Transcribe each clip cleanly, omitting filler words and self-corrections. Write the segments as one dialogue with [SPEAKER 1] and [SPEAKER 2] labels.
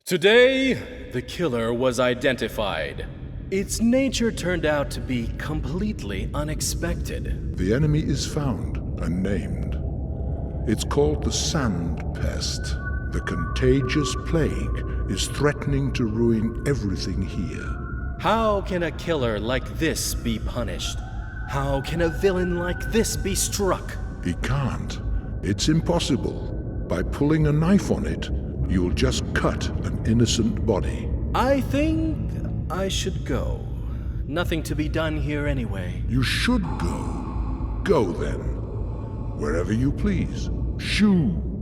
[SPEAKER 1] Today, the killer was identified. Its nature turned out to be completely unexpected.
[SPEAKER 2] The enemy is found and named. It's called the Sand Pest. The contagious plague is threatening to ruin everything here.
[SPEAKER 1] How can a killer like this be punished? How can a villain like this be struck?
[SPEAKER 2] He can't. It's impossible. By pulling a knife on it, you'll just cut an innocent body.
[SPEAKER 1] I think I should go. Nothing to be done here anyway.
[SPEAKER 2] You should go. Go then. Wherever you please. Shoo!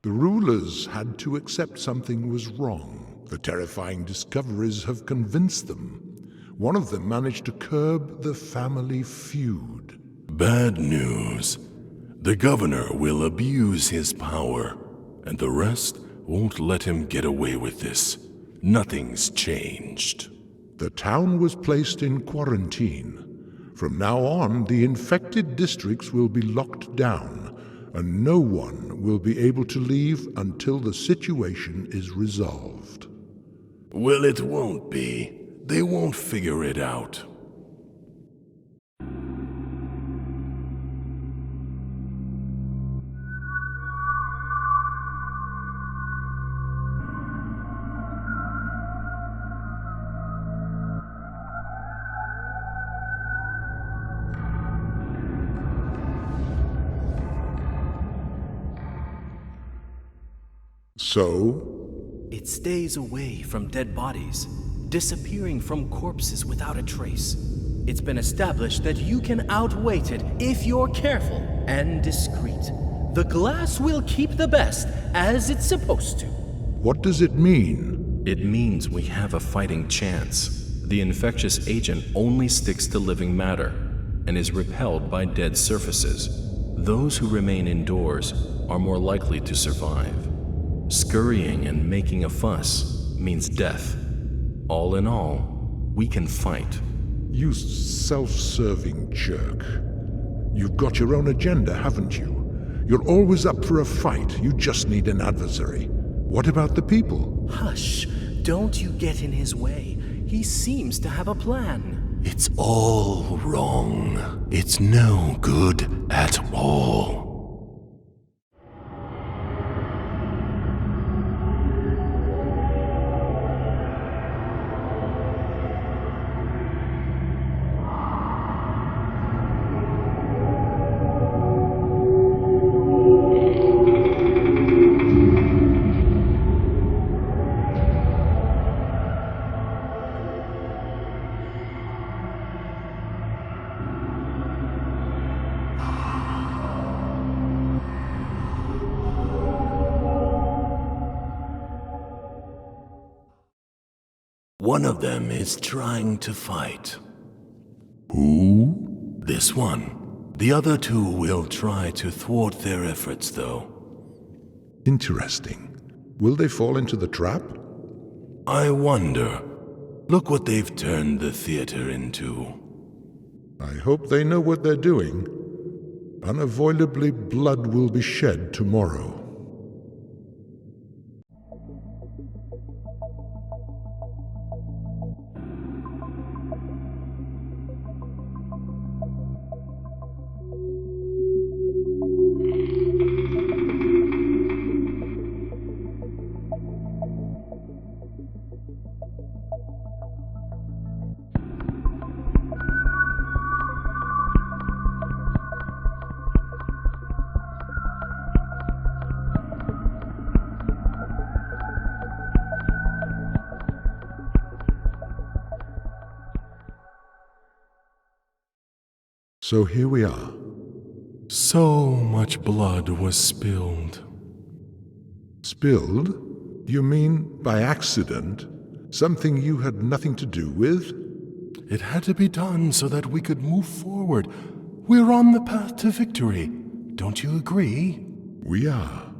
[SPEAKER 2] The rulers had to accept something was wrong. The terrifying discoveries have convinced them. One of them managed to curb the family feud.
[SPEAKER 3] Bad news. The governor will abuse his power, and the rest won't let him get away with this. Nothing's changed.
[SPEAKER 2] The town was placed in quarantine. From now on, the infected districts will be locked down, and no one will be able to leave until the situation is resolved.
[SPEAKER 3] Well, it won't be. They won't figure it out.
[SPEAKER 2] So?
[SPEAKER 1] It stays away from dead bodies, disappearing from corpses without a trace. It's been established that you can outweight it if you're careful and discreet. The glass will keep the best, as it's supposed to.
[SPEAKER 2] What does it mean?
[SPEAKER 4] It means we have a fighting chance. The infectious agent only sticks to living matter and is repelled by dead surfaces. Those who remain indoors are more likely to survive. Scurrying and making a fuss means death. All in all, we can fight.
[SPEAKER 2] You self-serving jerk. You've got your own agenda, haven't you? You're always up for a fight. You just need an adversary. What about the people?
[SPEAKER 1] Hush, don't you get in his way. He seems to have a plan.
[SPEAKER 3] It's all wrong. It's no good at all. One of them is trying to fight.
[SPEAKER 2] Who?
[SPEAKER 3] This one. The other two will try to thwart their efforts, though.
[SPEAKER 2] Interesting. Will they fall into the trap?
[SPEAKER 3] I wonder. Look what they've turned the theater into.
[SPEAKER 2] I hope they know what they're doing. Unavoidably, blood will be shed tomorrow. So here we are.
[SPEAKER 3] So much blood was spilled.
[SPEAKER 2] Spilled? You mean by accident? Something you had nothing to do with?
[SPEAKER 3] It had to be done so that we could move forward. We're on the path to victory. Don't you agree?
[SPEAKER 2] We are.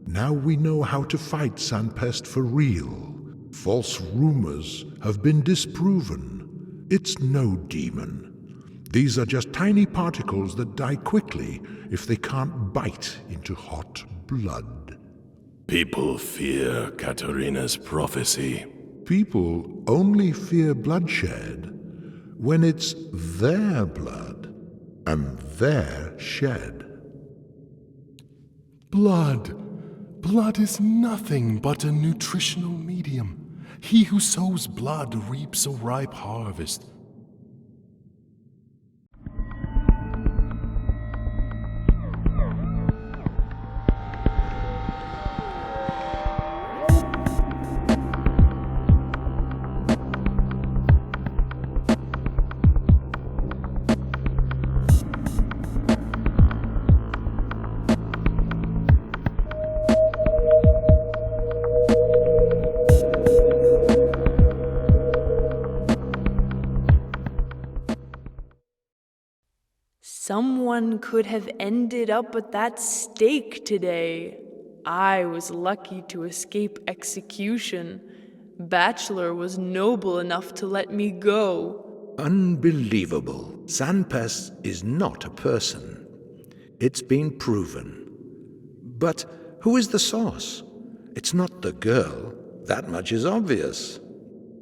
[SPEAKER 2] Now we know how to fight Sanpest for real. False rumors have been disproven. It's no demon. These are just tiny particles that die quickly if they can't bite into hot blood.
[SPEAKER 3] People fear Katarina's prophecy.
[SPEAKER 2] People only fear bloodshed when it's their blood and their shed.
[SPEAKER 3] Blood. Blood is nothing but a nutritional medium. He who sows blood reaps a ripe harvest.
[SPEAKER 5] Someone could have ended up at that stake today. I was lucky to escape execution. Bachelor was noble enough to let me go.
[SPEAKER 6] Unbelievable. Sanpest is not a person. It's been proven. But who is the source? It's not the girl. That much is obvious.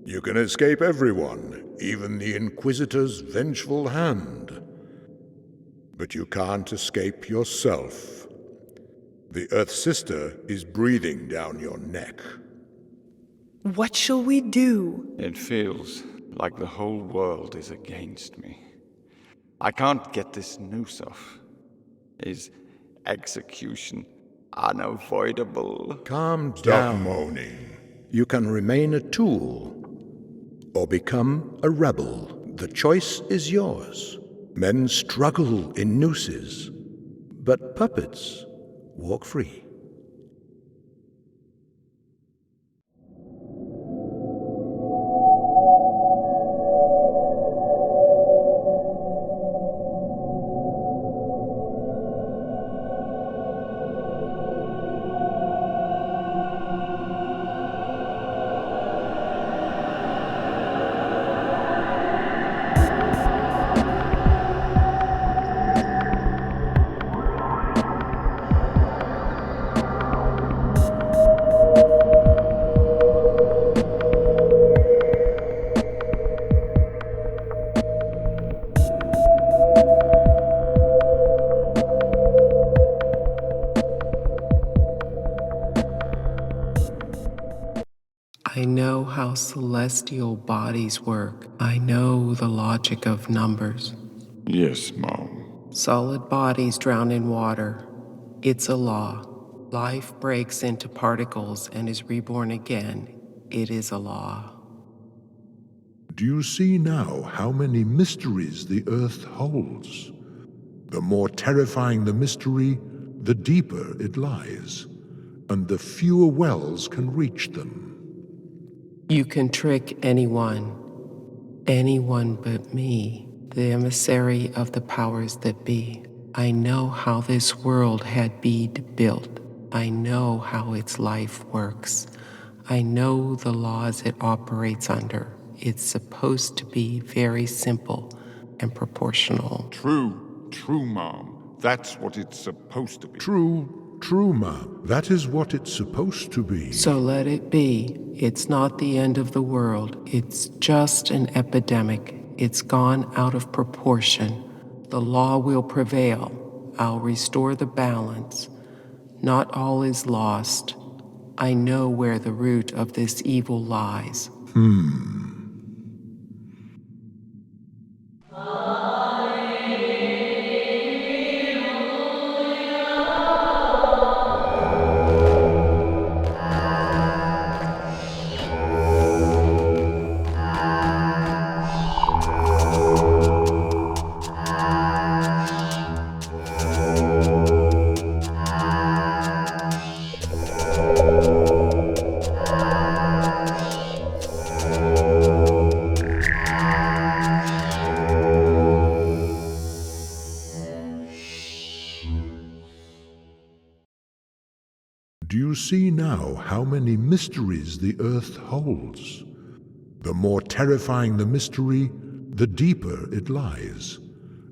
[SPEAKER 2] You can escape everyone, even the Inquisitor's vengeful hand. But you can't escape yourself. The Earth Sister is breathing down your neck.
[SPEAKER 5] What shall we do?
[SPEAKER 7] It feels like the whole world is against me. I can't get this noose off. Is execution unavoidable?
[SPEAKER 6] Calm
[SPEAKER 2] Stop
[SPEAKER 6] down.
[SPEAKER 2] moaning.
[SPEAKER 6] You can remain a tool or become a rebel. The choice is yours. Men struggle in nooses, but puppets walk free.
[SPEAKER 8] I know how celestial bodies work. I know the logic of numbers.
[SPEAKER 7] Yes, Mom.
[SPEAKER 8] Solid bodies drown in water. It's a law. Life breaks into particles and is reborn again. It is a law.
[SPEAKER 2] Do you see now how many mysteries the Earth holds? The more terrifying the mystery, the deeper it lies, and the fewer wells can reach them.
[SPEAKER 8] You can trick anyone but me, the emissary of the powers that be. I know how this world had been built. I know how its life works. I know the laws it operates under. It's supposed to be very simple and proportional.
[SPEAKER 7] True, Mom. That's what it's supposed to be.
[SPEAKER 2] True, ma'am. That is what it's supposed to be.
[SPEAKER 8] So let it be. It's not the end of the world. It's just an epidemic. It's gone out of proportion. The law will prevail. I'll restore the balance. Not all is lost. I know where the root of this evil lies.
[SPEAKER 2] Do you see now how many mysteries the earth holds? The more terrifying the mystery, the deeper it lies,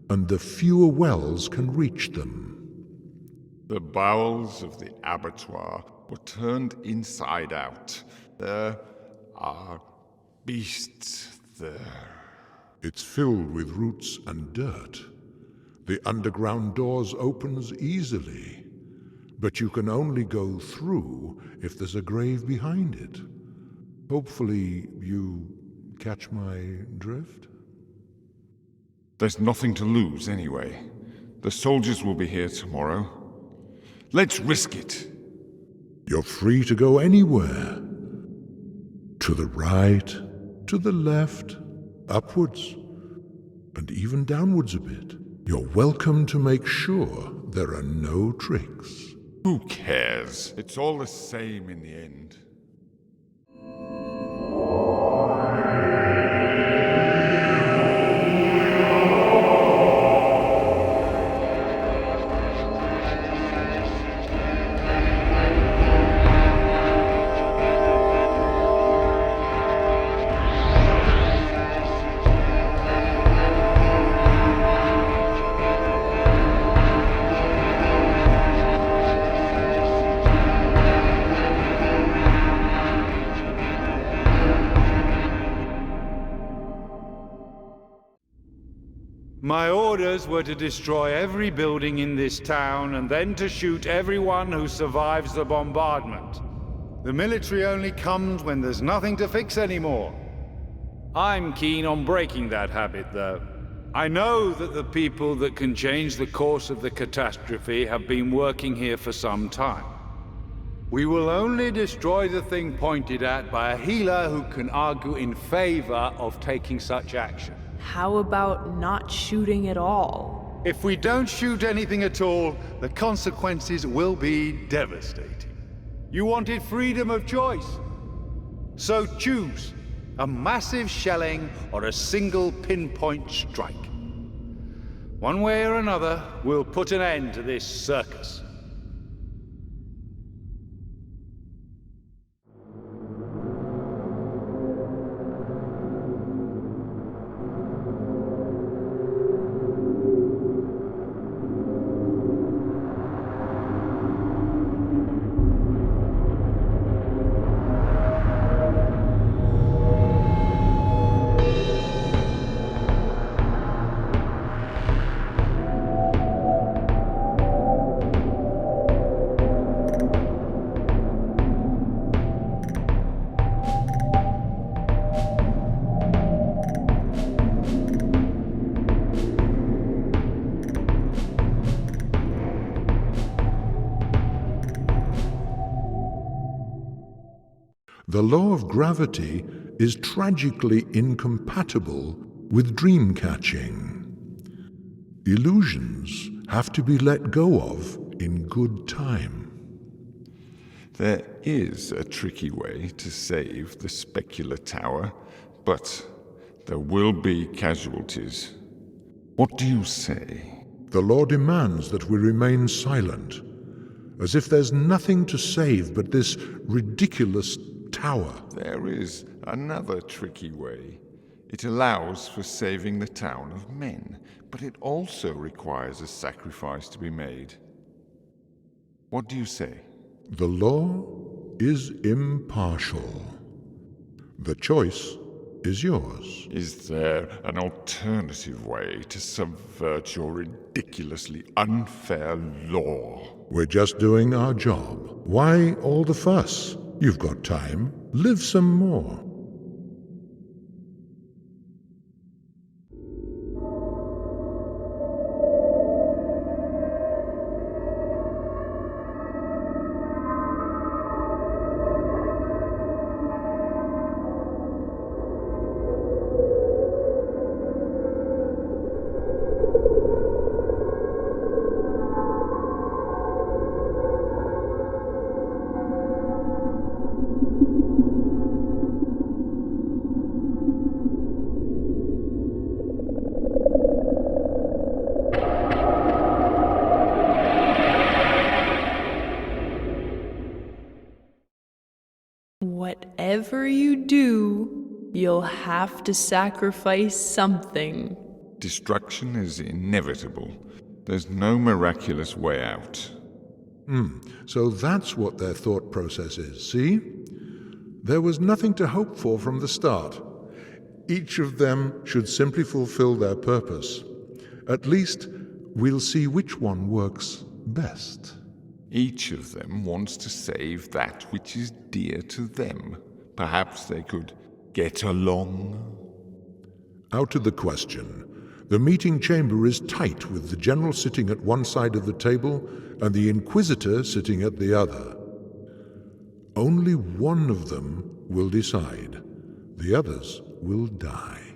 [SPEAKER 2] and the fewer wells can reach them.
[SPEAKER 7] The bowels of the abattoir were turned inside out. There are beasts there.
[SPEAKER 2] It's filled with roots and dirt. The underground doors opens easily, but you can only go through if there's a grave behind it. Hopefully you catch my drift?
[SPEAKER 7] There's nothing to lose anyway. The soldiers will be here tomorrow. Let's risk it.
[SPEAKER 2] You're free to go anywhere. To the right, to the left, upwards, and even downwards a bit. You're welcome to make sure there are no tricks.
[SPEAKER 7] Who cares? It's all the same in the end.
[SPEAKER 9] My orders were to destroy every building in this town and then to shoot everyone who survives the bombardment. The military only comes when there's nothing to fix anymore. I'm keen on breaking that habit, though. I know that the people that can change the course of the catastrophe have been working here for some time. We will only destroy the thing pointed at by a healer who can argue in favor of taking such action.
[SPEAKER 5] How about not shooting at all?
[SPEAKER 9] If we don't shoot anything at all, the consequences will be devastating. You wanted freedom of choice. So choose a massive shelling or a single pinpoint strike. One way or another, we'll put an end to this circus.
[SPEAKER 2] The law of gravity is tragically incompatible with dream catching. Illusions have to be let go of in good time.
[SPEAKER 7] There is a tricky way to save the specular tower, but there will be casualties. What do you say?
[SPEAKER 2] The law demands that we remain silent, as if there's nothing to save but this ridiculous tower.
[SPEAKER 7] There is another tricky way. It allows for saving the town of men, but it also requires a sacrifice to be made. What do you say?
[SPEAKER 2] The law is impartial. The choice is yours.
[SPEAKER 7] Is there an alternative way to subvert your ridiculously unfair law?
[SPEAKER 2] We're just doing our job. Why all the fuss? You've got time. Live some more.
[SPEAKER 5] Whatever you do, you'll have to sacrifice something.
[SPEAKER 7] Destruction is inevitable. There's no miraculous way out.
[SPEAKER 2] So that's what their thought process is, see? There was nothing to hope for from the start. Each of them should simply fulfill their purpose. At least, we'll see which one works best.
[SPEAKER 7] Each of them wants to save that which is dear to them. Perhaps they could get along?
[SPEAKER 2] Out of the question. The meeting chamber is tight, with the general sitting at one side of the table and the inquisitor sitting at the other. Only one of them will decide. The others will die.